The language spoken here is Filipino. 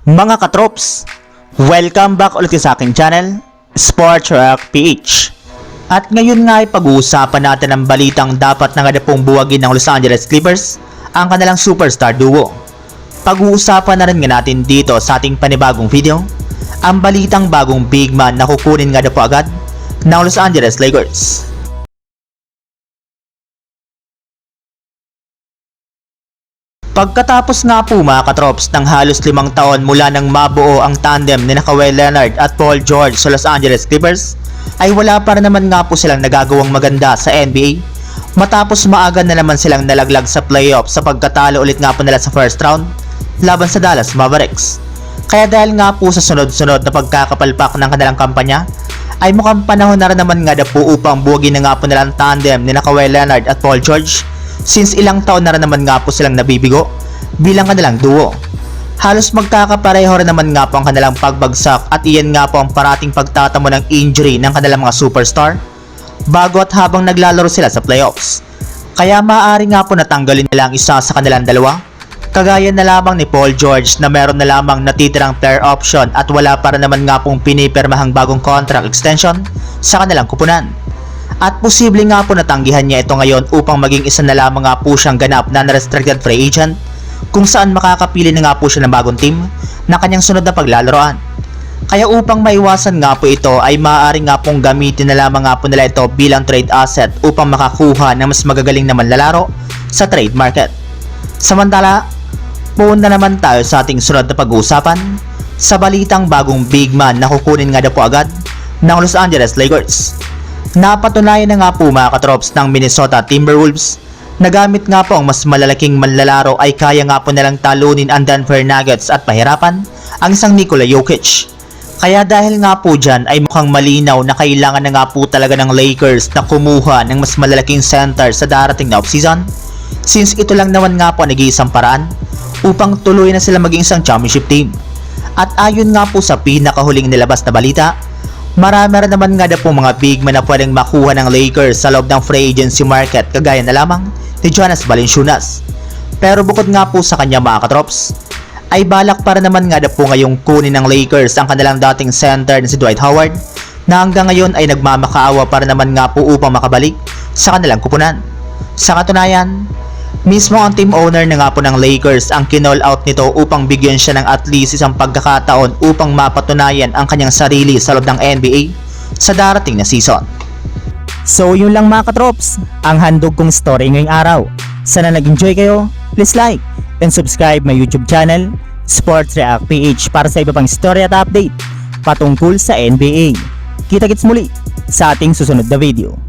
Mga katrops, welcome back ulit sa aking channel, Sports Rock PH. At ngayon nga ay pag-uusapan natin ang balitang dapat na nga pong buwagin ng Los Angeles Clippers, ang kanilang superstar duo. Pag-uusapan na rin nga natin dito sa ating panibagong video, ang balitang bagong big man na kukunin nga po agad ng Los Angeles Lakers. Pagkatapos nga po mga katrops ng halos 5 taon mula nang mabuo ang tandem ni Kawhi Leonard at Paul George sa Los Angeles Clippers, ay wala pa rin naman nga po silang nagagawang maganda sa NBA matapos maaga na naman silang nalaglag sa playoff sa pagkatalo ulit nga po nila sa first round laban sa Dallas Mavericks. Kaya dahil nga po sa sunod-sunod na pagkakapalpak ng kanilang kampanya, ay mukhang panahon na rin naman nga po upang buwagin na nga po nilang tandem ni Kawhi Leonard at Paul George, since ilang taon na rin naman nga po silang nabibigo bilang kanilang duo. Halos magkakapareho rin naman nga po ang kanilang pagbagsak at iyan nga po ang parating pagtatamo ng injury ng kanilang mga superstar bago at habang naglalaro sila sa playoffs. Kaya maaari nga po natanggalin nila ang isa sa kanilang dalawa, kagaya na lamang ni Paul George na meron na lamang natitirang player option at wala pa rin naman nga pong pinipirmahang bagong contract extension sa kanilang kupunan. At posible nga po natanggihan niya ito ngayon upang maging isa na lamang nga po siyang ganap na restricted free agent, kung saan makakapili na nga po siya ng bagong team na kanyang sunod na paglalaroan. Kaya upang maiwasan nga po ito ay maaari nga pong gamitin na lamang nga po nila ito bilang trade asset upang makakuha ng mas magagaling na manlalaro sa trade market. Samantala, pumunta naman tayo sa ating sunod na pag-uusapan sa balitang bagong big man na kukunin nga po agad ng Los Angeles Lakers. Napatunayan na nga po mga katrops ng Minnesota Timberwolves na gamit nga po ang mas malalaking manlalaro ay kaya nga po nilang talunin ang Denver Nuggets at pahirapan ang isang Nikola Jokic. Kaya dahil nga po dyan ay mukhang malinaw na kailangan na nga po talaga ng Lakers na kumuha ng mas malalaking center sa darating na offseason, since ito lang naman nga po nag-iisang paraan upang tuloy na sila maging isang championship team. At ayon nga po sa pinakahuling nilabas na balita, marami rin naman nga po mga big man na pwedeng makuha ng Lakers sa loob ng free agency market, kagaya na lamang ni Jonas Valanciunas. Pero bukod nga po sa kanya mga katrops, ay balak para naman nga po ngayong kunin ng Lakers ang kanilang dating center na si Dwight Howard, na hanggang ngayon ay nagmamakaawa para naman nga po upang makabalik sa kanilang kupunan. Sa katunayan, mismo ang team owner na nga po ng Lakers ang kinall out nito upang bigyan siya ng at least isang pagkakataon upang mapatunayan ang kanyang sarili sa loob ng NBA sa darating na season. So yun lang mga katrops, ang handog kong story ngayong araw. Sana nag-enjoy kayo, please like and subscribe my YouTube channel, Sports React PH, para sa iba pang story at update patungkol sa NBA. Kita-kits muli sa ating susunod na video.